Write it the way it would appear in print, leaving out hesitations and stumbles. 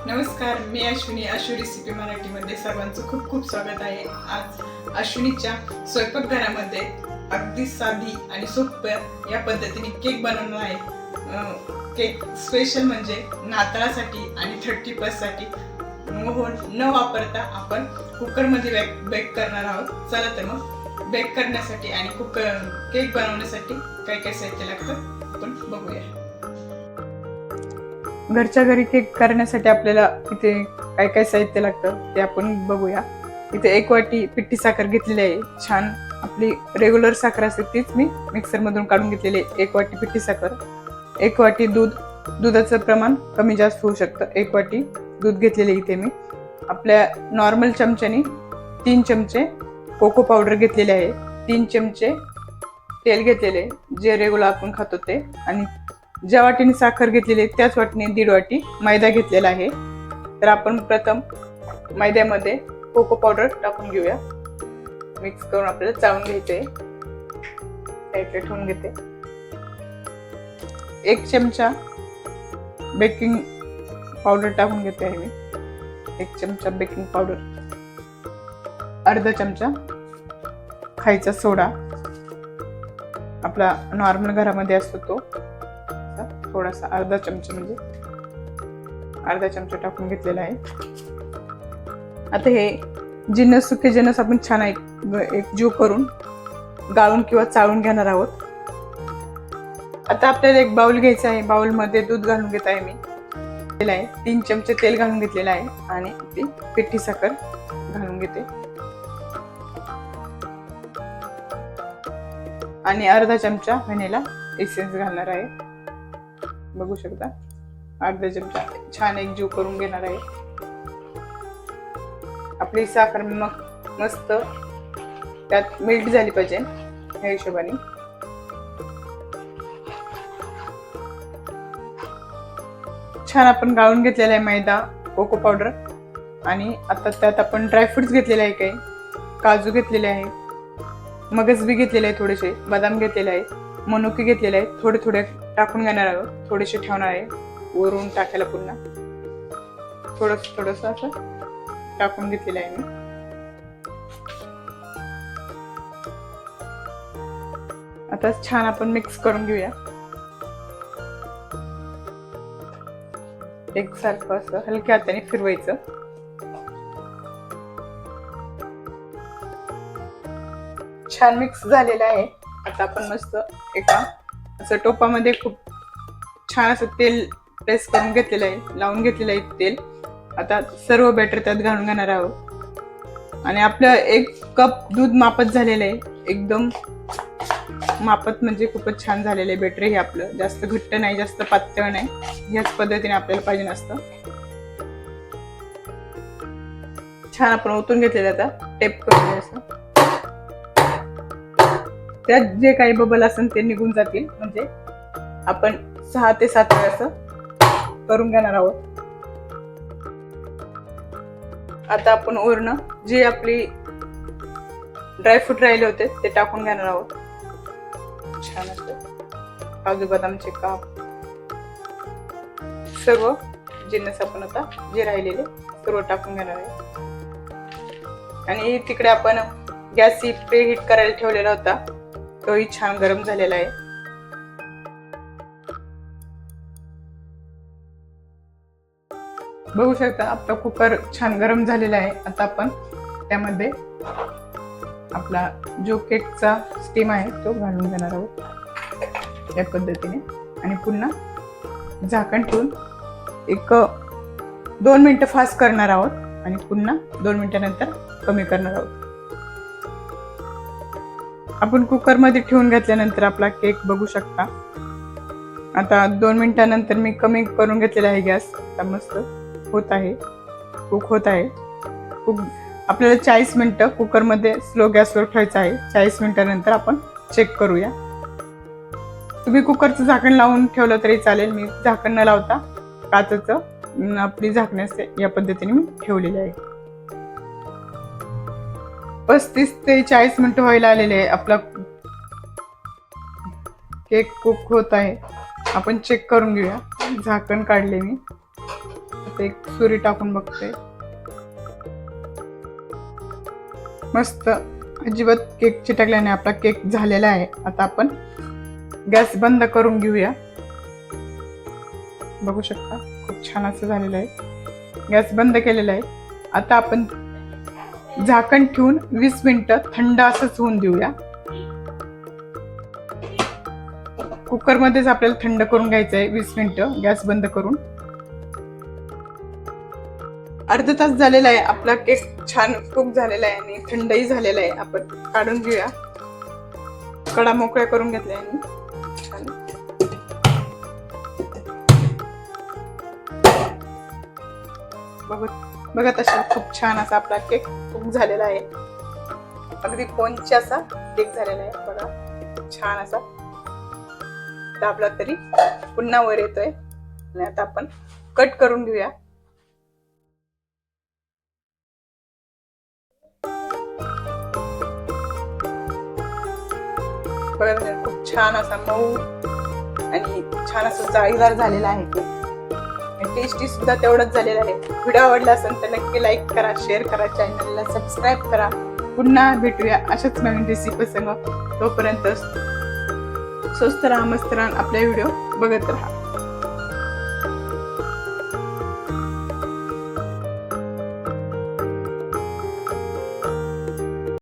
नमस्कार, मी अश्विनी. आशू रेसिपी मराठीमध्ये सर्वांचं खूप खूप स्वागत आहे. आज अश्विनीच्या स्वयंपाकघरामध्ये अगदी साधी आणि सोप्या या पद्धतीने केक बनवणार आहे. केक स्पेशल म्हणजे नाताळासाठी आणि 30+ साठी मोहन न वापरता आपण कुकरमध्ये बेक करणार आहोत. चला तर मग बेक करण्यासाठी आणि केक बनवण्यासाठी काय काय साहित्य लागतं आपण बघूया. घरच्या घरी केक करण्यासाठी आपल्याला इथे काय काय साहित्य लागतं ते आपण बघूया. इथे 1 वाटी पिठी साखर घेतलेली आहे. छान आपली रेग्युलर साखर असते तीच मी मिक्सरमधून काढून घेतलेली आहे. 1 वाटी पिठी साखर, 1 वाटी दूध. दुधाचं प्रमाण कमी जास्त होऊ शकतं. 1 वाटी दूध घेतलेले इथे मी. आपल्या नॉर्मल चमच्याने 3 चमचे कोको पावडर घेतलेले आहे. 3 चमचे तेल घेतलेले जे रेग्युलर आपण खातो ते, आणि ज्या वाटीने साखर घेतलेली आहे त्याच वाटीने 1.5 वाटी मैदा घेतलेला आहे. तर आपण प्रथम मैद्यामध्ये कोको पावडर टाकून घेऊया. मिक्स करून आपल्याला चाळून घ्यायचे. साईडला ठेवून घेते. 1 चमचा बेकिंग पावडर टाकून घेते आहे मी. 1 चमचा बेकिंग पावडर, अर्धा चमचा खायचा सोडा, आपला नॉर्मल घरामध्ये असतो तो थोडासा, अर्धा चमचा म्हणजे अर्धा चमचा टाकून घेतलेला आहे. आता हे जिन्नस, सुके जिन्नस आपण छान एकजीव करून गाळून किंवा चाळून घेणार आहोत. आता आपल्याला एक बाउल घ्यायचा आहे. बाउल मध्ये दूध घालून घेत आहे मी. 3 चमचे तेल घालून घेतलेलं आहे आणि ती पिठी साखर घालून घेते आणि अर्धा चमचा व्हॅनिला एसेन्स घालणार आहे. बघू शकता, अर्धा चमचा छान एकजीव करून घेणार आहे. आपली साखर मग मस्त त्यात मेल्ट झाली पाहिजे या हिशोबाने. छान आपण गाळून घेतलेला आहे मैदा, कोको पावडर, आणि आता त्यात आपण ड्रायफ्रुट्स घेतलेले आहे. काही काजू घेतलेले आहे, मगज बी घेतलेले आहे, थोडेसे बदाम घेतलेले आहे, मनुके घेतलेले आहे. थोडे थोडे टाकून घेणार आहोत. थोडेसे ठेवणार आहे वरून टाकायला. पुन्हा थोडस असं टाकून घेतलेलं आहे मी. आता छान आपण मिक्स करून घेऊया. एकसारखं असं हलक्या हाताने फिरवायचं. छान मिक्स झालेलं आहे. आता आपण मस्त एका असं टोपामध्ये खूप छान असं तेल प्रेस करून घेतलेलं आहे, लावून घेतलेलं आहे तेल. आता सर्व बॅटर त्यात घालून घेणार आहोत. आणि आपलं 1 कप दूध मापत झालेलं आहे. एकदम मापत म्हणजे खूपच छान झालेलं आहे बॅटर हे आपलं. जास्त घट्ट नाही, जास्त पातळ नाही, ह्याच पद्धतीने आपल्याला पाहिजे नसतं. छान आपण ओतून घेतलेलं. आता टेप करून असं त्यात जे काही बबल असेल ते निघून जातील. म्हणजे आपण 6 ते 7 वेळा असं करून घेणार आहोत. आता आपण वरून जे आपली ड्रायफ्रूट राहिले होते ते टाकून घेणार आहोत. छान असं काजू बदामचे काप, सर्व जिन्नस आपण आता जे राहिलेले सर्व टाकून घेणार आहे. आणि तिकडे आपण गॅस प्रीहीट करायला ठेवलेला होता, तोही छान गरम झालेला आहे. बघू शकता आपला कुकर छान गरम झालेला आहे. आता आपण त्यामध्ये आपला जो केकचा स्टीम आहे तो घालून घेणार आहोत या पद्धतीने. आणि पुन्हा झाकण ठेवून 2 मिनिटं फास्ट करणार आहोत आणि पुन्हा 2 मिनिटानंतर कमी करणार आहोत. आपण कुकरमध्ये ठेवून घेतल्यानंतर आपला केक बघू शकता. आता 2 मिनिटानंतर मी कमी करून घेतलेला आहे गॅस. आता मस्त होत आहे, कुक होत आहे. आपल्याला 40 मिनिटं कुकरमध्ये स्लो गॅसवर ठेवायचं आहे. 40 मिनिटानंतर आपण चेक करूया. तुम्ही कुकरचं झाकण लावून ठेवलं तरी चालेल. मी झाकण न लावता काचेचं आपली झाकण असते या पद्धतीने मी ठेवलेली आहे. 35 ते 40 मिनिटं व्हायला आलेले आहे. आपला केक कुक होत आहे. आपण चेक करून घेऊया. झाकण काढले मी. मस्त एक सुरी टाकून बघते. मस्त अजिबात केक चिटकल्याने आपला केक झालेला आहे. आता आपण गॅस बंद करून घेऊया. बघू शकता खूप छान असं झालेलं आहे. गॅस बंद केलेला आहे. आता आपण झाकण ठेवून 20 मिनिटं थंड असंच होऊन देऊया. कुकरमध्येच आपल्याला थंड करून घ्यायचं आहे 20 मिनिटं गॅस बंद करून. अर्धा तास झालेला आहे. आपला केक छान कुक झालेला आहे आणि थंडही झालेला आहे. आपण काढून घेऊया. कडा मोकळ्या करून घेतल्या आणि छान बघा तसा खूप छान असा आपला केक कुक झालेला आहे. अगदी पोंची असा केक झालेला आहे. बघा छान असा दाबला तरी पुन्हा वर येतोय. आणि आता आपण कट करून घेऊया. बघा खूप छान असा मऊ आणि छान असं जाळीदार झालेला आहे केक. टेस्टी सुद्धा तेवढंच झालेलं आहे. व्हिडिओ आवडला असेल तर नक्की लाईक करा, शेअर करा, चॅनलला सबस्क्राईब करा. पुन्हा भेटूया अशाच नवीन रेसिपी संग. तोपर्यंत स्वस्त राहा, मस्त राहा, आपले व्हिडिओ बघत राहा.